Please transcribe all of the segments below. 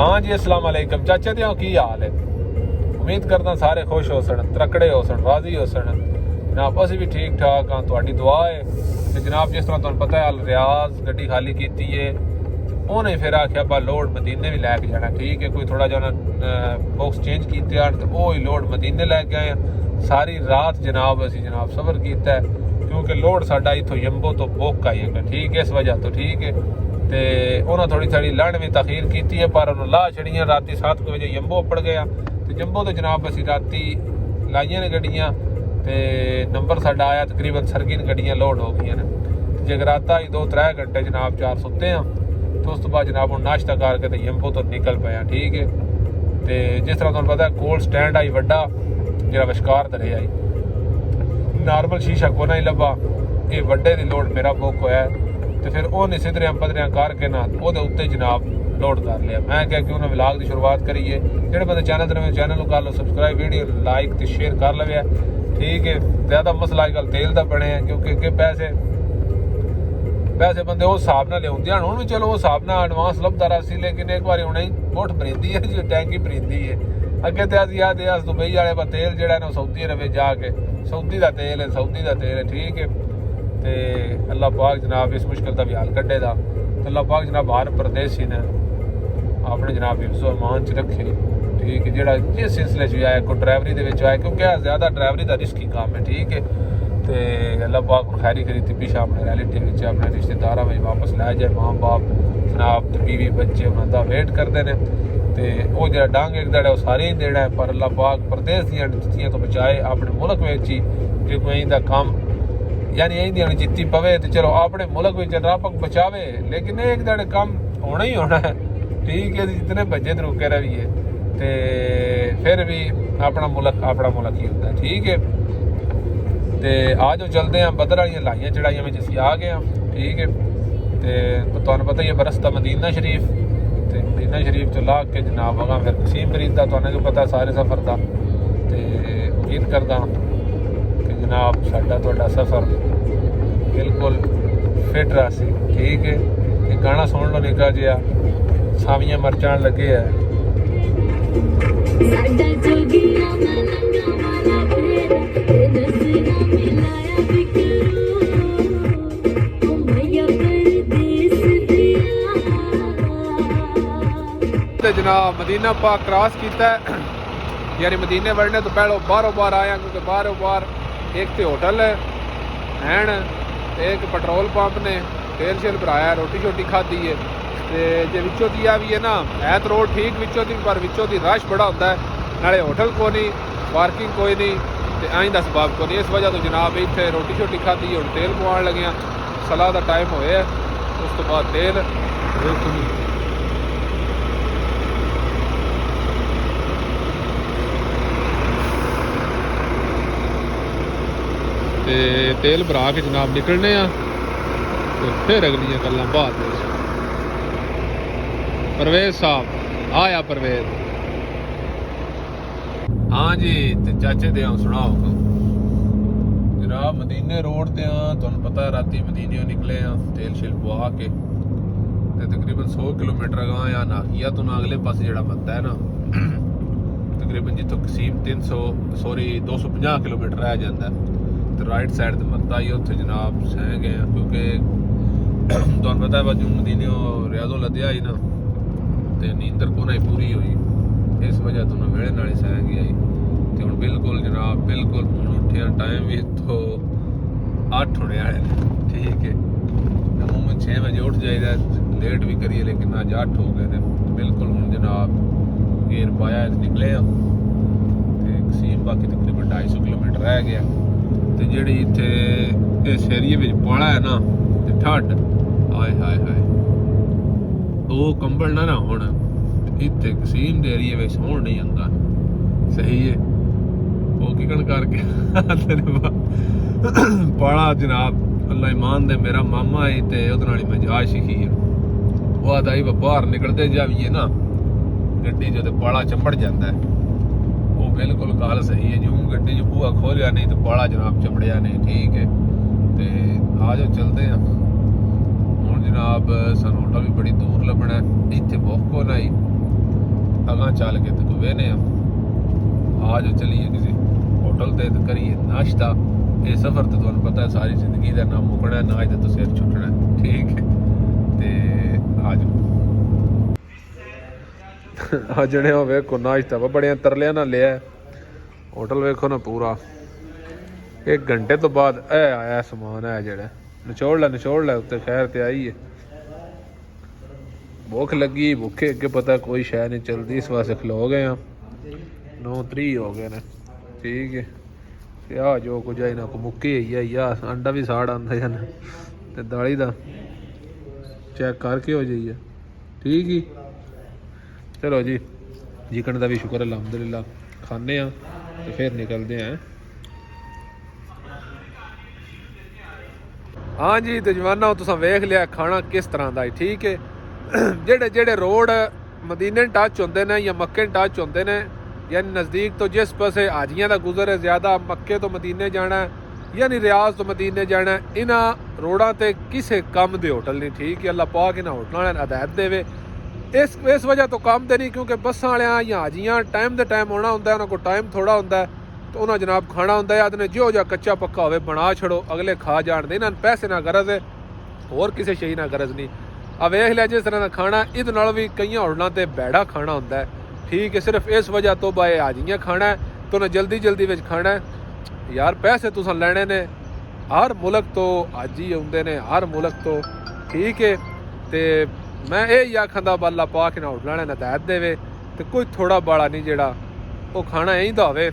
हाँ जी अस्सलाम वालेकुम चाचा जी की हाल है। उम्मीद करदा सारे खुश हो सन, तरकड़े हो सन, राजी हो सन। जनाब असी भी ठीक ठाक हाँ, तुहाडी दुआ है। ते जनाब जिस तरह तुहानू पता है अल रियाज गड्डी खाली कीती है, उन्हें फिर आख्या बा लोड मदीने भी लैके जाना। ठीक है, कोई थोड़ा जा बॉक्स चेंज कीते हैं तो वो ही लोड मदीने लैके आए। सारी रात जनाब असी जनाब सफर किया है, क्योंकि लोड साडा इथों यंबो तो बुक आई है। ठीक है, इस वजह तो ठीक है। तो उन्होंने थोड़ी थोड़ी लड़ में तखीर की है, पर उन्होंने ला छड़ियाँ। राती 7 बजे यंबो उपड़ गया, तो जंबो तो जनाब असी राती लाइया ने गड्डियाँ, तो नंबर साडा आया तकरीबन सरगिन गड्डियाँ लोड हो गई ने। जगराता ही 2-3 घंटे जनाब 4 सुते हैं, तो उस तो बाद जनाब हम नाश्ता करके तो यंबो तो निकल पे। ठीक है, तो जिस तरह तुहानू पता है कोल्ड स्टैंड आई वड्डा जो विशकार दरे आई, नॉर्मल शीशा को नहीं लभा। ये वड्डे दी लोड मेरा बुक होया, तो फिर उन्हें सिदरियां पदरियां करके ना वो उत्ते जनाब लोड कर लिया। मैं क्या क्यों ना व्लॉग की शुरुआत करिए। जो बंदे चैनल ते चैनल को कर लो सबसक्राइब, वीडियो लाइक तो शेयर कर लवे। ठीक है, ज़्यादा मसला अजकल तेल का बने हैं, क्योंकि पैसे बंदे उस हिसाब न लिया हूँ भी। चलो उस हिसाब न एडवांस लभदा रहा सी, लेकिन एक बार उन्हें मुठ भरींदी है जी, टैंकी भरींदी है। अगे तो अस याद है दुबई वाले पर तेल जो सऊदी अरब जाके सऊदी का तेल है, सऊदी का तेल है। ठीक है, तो अल्लाह पाक जनाब इस मुश्किल का भी हल कड्ढे दा। तो अल्लाह पाक जनाब हर परदेसी ने अपने जनाब हिफ्ज़ो अमान च रखे। ठीक है, जो जिस सिलसिले च आए, कोई ड्राइवरी के आए, क्योंकि ज़्यादा ड्राइवरी का रिस्की काम है। ठीक है, तो अल्लाह पाक खैरी खरीदी पिछा अपने रिलेटिव अपने रिश्तेदारों में वापस लै जाए। माँ बाप जनाब बीवी बच्चे उन्होंने वेट करते हैं, तो वो जो डांग एक दड़ा सारे ही देना है। पर अल्लाह पाक परदेस दियां जित्तियां तो बचाए, अपने मुल्क में ही जो कोई काम यानी यही दी जित्ती पवे, तो चलो अपने मुल्क में रब बचावे, लेकिन एक दड़े काम होना ही होना है। ठीक है, जितने भज्जे रुके रहिए, तो फिर भी अपना मुल्क ही होता है। ठीक है, तो आज जो चलते हैं बदर वाली लाइया चढ़ाइया में असी आ गए हैं। ठीक है, तो तुहानू पता ही है बरसता मदीना शरीफ, तो मदीना शरीफ तो ला के जनाब अगा फिर कसीम खरीद का तुहानू पता सारे सफ़र का। तो उम्मीद करदा कि जनाब साडा तुहाडा सफ़र बिल्कुल फिट रहा सी। ठीक है, एक गाना सुन लो निका जिहा सावियां मरचान लगे है। जनाब मदीना पाक क्रॉस किया, यानी मदीने बढ़ने तो पहले बार आया, क्योंकि बार एक तो होटल है, एक पेट्रोल पंप ने तेल शेल भराया, रोटी शोटी खाधी है। तो जो विचों दी भी है ना, है तो रोड ठीक विचों दी, पर विचों दी रश बड़ा होता है, नाले होटल को नहीं, पार्किंग कोई नहीं, तो आई का सबब को नहीं। इस वजह तो जनाब इतने रोटी शोटी खाधी है, हम तेल पवान लगे। सलाह का टाइम होया, उस तो बाद तेल तेल भरा के जनाब निकलने तो फिर अगलियां गल्लां बाद में। परवेज साहब आया परवेज। हाँ जी, तो चाचे दे सुनाओ जनाब मदीने रोड ते तुहानू पता राती मदीने निकले तेल शेल पवा के, तो तकरीबन 100 किलोमीटर अगा नाकिया तो ना अगले पास जो बनता है ना, तकरीबन जितों कसीम 250 किलोमीटर रह जाता है, तो राइट साइड तो मत्ता ही उत्थे जनाब सह गए। क्योंकि तुहानू पता है वजू मदीने रियाजों लद्या ही ना, तो नींदर को नहीं पूरी हुई, इस वजह तो वेड़े नाल ही सह गया। तो हम बिल्कुल जनाब बिल्कुल उठिया टाइम भी तो 8 होने वाले। ठीक है, अमूमन 6 बजे उठ जाइए, लेट भी करिए, लेकिन अज 8 हो गए थे। बिल्कुल हम जनाब गेर पाया निकले कसीम, बाकी तकरीबन 250 किलोमीटर रह गया। तो जी इतने इस एरिए में पाला है ना, तो ठंड हाय हाय हाय वो कंबल ना हो इतने कसीम के एरिए में होन नहीं आता। सही है, वो किकन करके पाला जनाब अल्लाह ईमान दे मेरा मामा है, तो वो मजाज सीखी है। वो आता ही बाहर निकलते जाइए ना गड्डी जो पाला चंबड़ जाता है, वो बिल्कुल गल सही है। जो गड्डी जो बूहा खोलिया नहीं तो पाला जनाब चमड़िया नहीं। ठीक है, तो आ जाओ चलते हैं हूँ जनाब। सन होटल भी बड़ी दूर लभना, इतने बुक होना ही अगां चल के तो वेने आज चलिए किसी होटल ते करिए नाश्ता। ये सफर तो तुहानू पता है सारी जिंदगी का ना मुकना ना ही तो सिर छुटना, ठीक है। ते आज जने हो वेखो नाश्ता बड़े तरलिया ना लिया होटल, वेखो ना पूरा 1 घंटे तो बाद ए आया समान है जेड़ा निचोड़ लै उत्ते। खैर ते आई है, भुख लगी भुखे अगे पता कोई शह नहीं चलती, इस वास्ते खलो गए हैं। 9:30 हो गए ने, ठीक है। ते आ जो कुछ है ना को मुक्की है या अंडा भी साड़ आंदा जन ते दाली दा चेक करके हो जाइए, ठीक ही। चलो जी, जिकन का भी शुक्र है अलहमदुलिल्लाह, खाने तो फिर निकलते हैं। हाँ जी तो जवाना तुसां वेख लिया खाना किस तरह का है, ठीक है। जेड़े जेड़े रोड मदीने टच होंदे ने या मक्के टच होंदे ने, यानी नज़दीक तो जिस पासे हाजियां का गुजर है ज़्यादा, मक्के तो मदीने जाना है यानी रियाज तो मदीने जाना है, इन्हां रोडां ते किसे कम दे होटल नहीं, ठीक है। अल्लाह पाक इन्हां होटलों ने हदायत देवे। इस वजह तो काम दे नहीं क्योंकि बसां वालियां या हाजियां टाइम दे टाइम आना होंदा है, उन्हां कोल टाइम थोड़ा होंदा है, तो उन्हां जनाब खाना होंदा है आदने जो जा कच्चा पक्का होवे बना छड़ो अगले खा जान दे। इन्हां पैसे ना गरज है, होर किसी शई ना गरज नहीं। आ वेख लिया जिस तरह का खाना इहदे नाल भी कई होटलों ते बैड़ा खाना होंदा है, ठीक है। सिर्फ इस वजह तो बाए हाजियां खाना है तो उन्हें जल्दी जल्दी विच खाना है यार। पैसे तुसां लैने ने हर मुल्क तो हाजी आउंदे ने, हर मुल्क तो, ठीक है। तो मैं यही आखदा अल्लाह पाक इन्हां होटलां ने हदायत देवे तो कोई थोड़ा बाड़ा नहीं जेड़ा वो खाना यहीं दा होवे,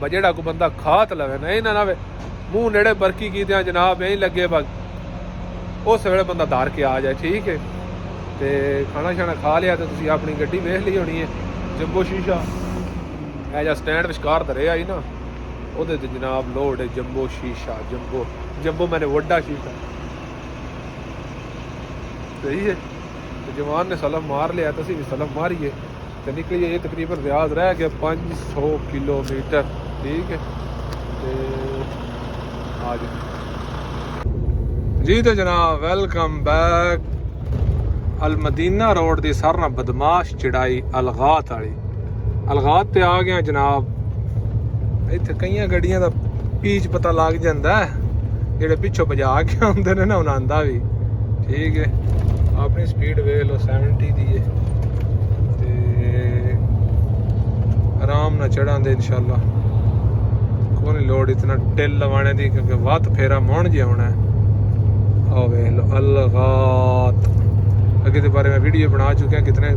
जेड़ा कोई बंदा खा तो लवे ना, इन्हां ना मूँह नेड़े बरकी कीतियां जनाब यहीं लगे बस उस वेले बंदा धार के आ जाए, ठीक है। तो खाना शाना खा लिया तो तुसीं अपनी गड्डी वेख ली होनी है, जंबो शीशा है जा स्टैंड विचकार धरे आई ना, ਉਹਦੇ ਤੇ जनाब लोड है जंबो शीशा, जंबो मैंने वड्डा शीशा, सही है। तो जवान ने सलम मार लिया तो असीं भी सलम मारिए तो निकलिए। ये तकरीबन रियाज रह गया 500 किलोमीटर, ठीक है। तो आज जी तो जनाब वेलकम बैक। अल मदीना रोड की सारा नाल बदमाश चढ़ाई अलगात वाली, अलगात ते आ गया जनाब। इत्थे कई गड्डियां दा पीच पता लग जाता है, जेड़े पिछों बजा के आउंदे ने ना उन्हां आंदा भी, ठीक है। अपनी स्पीड वेख लो 70 दी है ते आराम नाल चढ़ांदे इंशाल्लाह, कोई नहीं लोड इतना टिल लवाने दी क्योंकि वत फेरा मुण जे आउणा है। आओ वेख लो अलगात, अगे के बारे में वीडियो बना चुके हैं कितने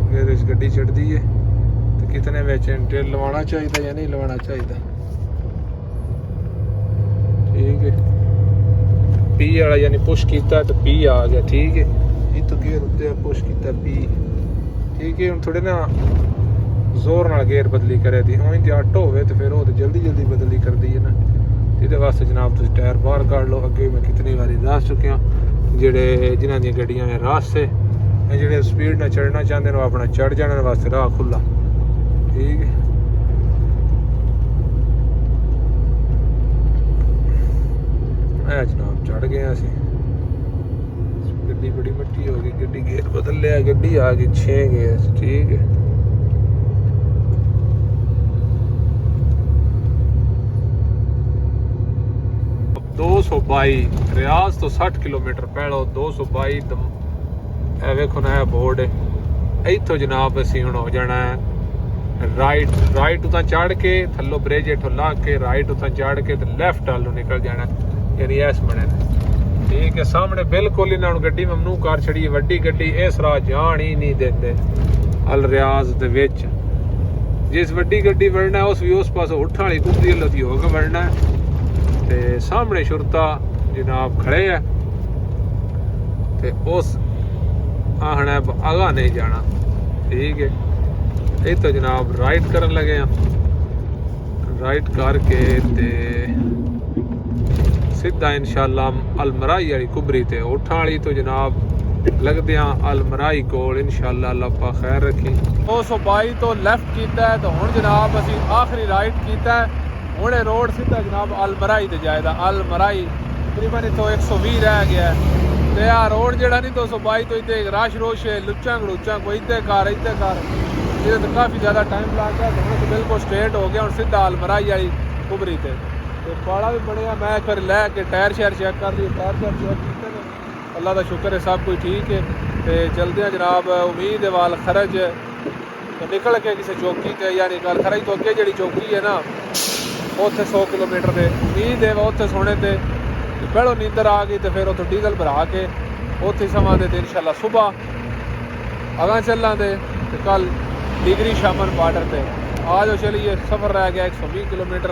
गड्डी चढ़ती है तो कितने में टिल लवाना चाहिए या नहीं लवाना चाहिए, ठीक है। पी वाला यानी पुश किया तो पी आ गया, ठीक है। ये तो गेयर उत्ते पुश किया पी, ठीक है। हम थोड़े ना जोर नाल गेयर बदली करे दी, उं तो ऑटो होवे तो फिर वो तो जल्दी जल्दी बदली कर दी है ना। ये वास्ते जनाब तुम टायर बाहर काट लो। अगे मैं कितनी बारी दस चुकिया जेडे जिन्हों दी गड्डियां ने रास्ते जेडे स्पीड ना चढ़ना चाहते हैं अपना चढ़ जाने वास्ते राह खुला, ठीक है। जनाब चढ़ गए असी, गड्डी बड़ी मट्टी हो गई, गड्डी गेयर बदल लिया, गड्डी आ गई 6 गेयर, ठीक है। दो 222 रियाज तो 60 किलोमीटर पहलो 222 वेखो ना बोर्ड है। इतों जनाब असी हुण हो जाना है राइट उतां चढ़ के थल्लो ब्रिज हेठों ला के राइट उतां चढ़ के तो लैफ्ट वाल निकल जाना, यानी ऐस बने, ठीक है। सामने बिल्कुल इन्होंने गड्डी ममनू कर छड़ी, वड्डी गड्डी इस राह जान ही नहीं देंदे अल रियाज दे विच। जिस वड्डी गड्डी वड़ना उस भी उस पास उठा वाली कुबरी लती होकर वड़ना है। ते सामने शुरता जनाब खड़े है ते उस आखना आगा नहीं जाना, ठीक है। ये तो जनाब राइट करन लगे हैं, राइट करके ते सीधा इंशाल्लाह अलमराई वाली कुबरी ते उठा वाली तो जनाब लगदे हैं अलमराई कोल इंशाल्लाह अल्लाह पा खैर रखी। 222 तो लैफ्ट किया है तो हुण जनाब असी आखिरी राइट किया है। हुण रोड सीधा जनाब अलमराई ते जाएगा, अलमराई तकरीबन तो 120 रह गया है। तो आ रोड जड़ा नहीं 222 तो इतने रश रोश है, लुच्चा गड़ूचा कोई इतने कर ये तो काफ़ी ज़्यादा टाइम लग गया तो तो बिल्कुल स्ट्रेट हो गया, और सीधा अलमराई वाली कुबरी ते पाड़ा भी बढ़िया। मैं एक बार लैके टायर शैर चेक कर लिए, टायर शैर चेक किए ने, अल्लाह का शुक्र है सब कुछ ठीक है। तो चलते हैं जनाब, उम्मीद है वाल खरज तो निकल के किसी चौकी ते, यानी गल खरज तो अगे जी चौकी है ना उत्थे 100 किलोमीटर से उम्मीद है उत्थे सोने ते पहलों नींदर आ गई तो फिर उतो डीजल भरा के उत्थे समा दे इंशाल्लाह सुबह अगा चलां दे कल डिगरी शामन बॉर्डर पे आ जाओ। चलिए सफ़र रह गया 120 किलोमीटर,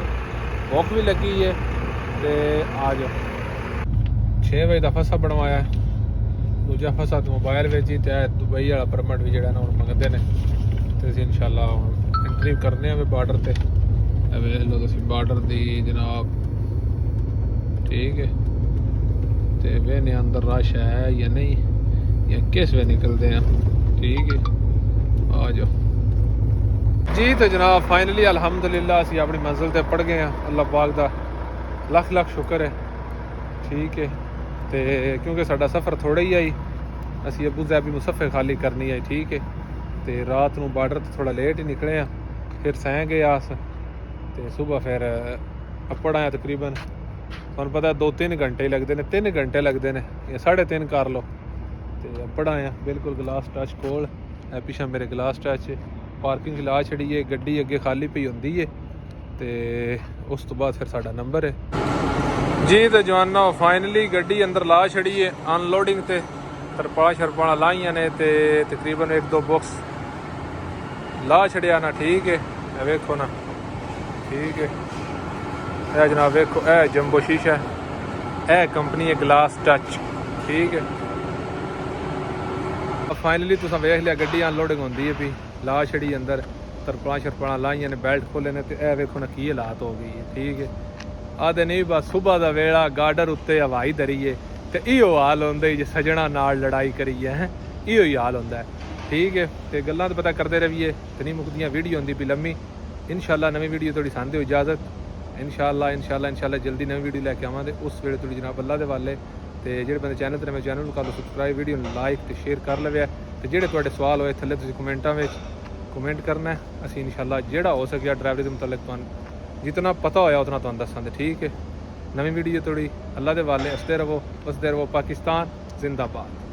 भुख भी लगी है तो आ जाओ। 6 बजे का फसा बनवाया, दूजा फसा तो मोबाइल ही तो दुबई वाला परमिट भी जोड़ा हम मंगते हैं तो इंशाल्लाह हम एंट्री करने बॉर्डर से। वेख लो तुम बॉर्डर की जनाब, ठीक है। तो वेने अंदर रश है या नहीं या किस वे निकलते हैं, ठीक है। आ जाओ जी। तो जनाब फाइनली अल्हम्दुलिल्लाह असी अपनी मंजिल ते पड़ गए हैं, अल्लाह पाक दा लख लख शुक्र है, ठीक है। तो क्योंकि साडा सफ़र थोड़ा ही आई, असी अबू धाबी मुसफ़े खाली करनी आई, ठीक है। तो रात को बॉर्डर तो थोड़ा लेट ही निकले हैं, फिर सह गए अस तो सुबह फिर अपड़ आए तकरीबन तुहानू पता 2-3 घंटे ही लगते हैं, 3 घंटे लगते हैं या 3.5 कर लो। तो अपड़ आए बिल्कुल ग्लास टच कोल पिछा मेरे ग्लास टच पार्किंग ला छड़ी है, गड्डी अगे खाली पई होंदी है तो उस तो बाद फिर साडा नंबर है जी। तो जवाना फाइनली गड्डी अंदर ला छड़ी है अनलोडिंग ते तरपाला शरपाला लाइया ने ते तकरीबन 1-2 बॉक्स ला छड़िया ना, ठीक है। वेखो ना, ठीक है। यह जनाब वेखो ए जंबो शीशा है, कंपनी है ग्लास टच, ठीक है। फाइनली तुसा वेख लिया गड्डी अनलोडिंग होंदी है भी ला छड़ी अंदर तरपाला शरपाला लाइया ने, बेल्ट खोले ने, तो यह वेखो ना की हालात हो गई है, ठीक है। आदे नहीं बस सुबह का वेला गार्डर उत्ते हवाई दरी है तो इो हाल होंदा जे सजना नाल लड़ाई करिए है, इो ही हाल होंदा है, ठीक है। तो गल्लां तो पता करते रहिए तो नहीं मुकदियां, वीडियो होंदी भी लम्मी। इंशाल्लाह नवी वीडियो थोड़ी सानू दिओ इजाजत, इंशाल्लाह जल्दी नवी वीडियो लैके आवांगे उस वेले थोड़ी जनाब अल्लाह दे वाले। तो जेडे बंदे चैनल ते नवे चैनल नूं कर लो सबसक्राइब, वीडियो लाइक तो शेयर कर लवे। तो जेडे तुहाडे सवाल होए थल्ले तुसीं कमेंटां विच कमेंट करना है, असीं इंशाल्लाह जेड़ा हो सकिया ड्राइवरी दे मुतल्लिक तुहानूं जितना पता होया उतना तुहानूं दस्सांगे, ठीक है। नवी वीडियो थोड़ी अल्लाह दे वाले, हसदे रहो बसदे रहो। पाकिस्तान जिंदाबाद।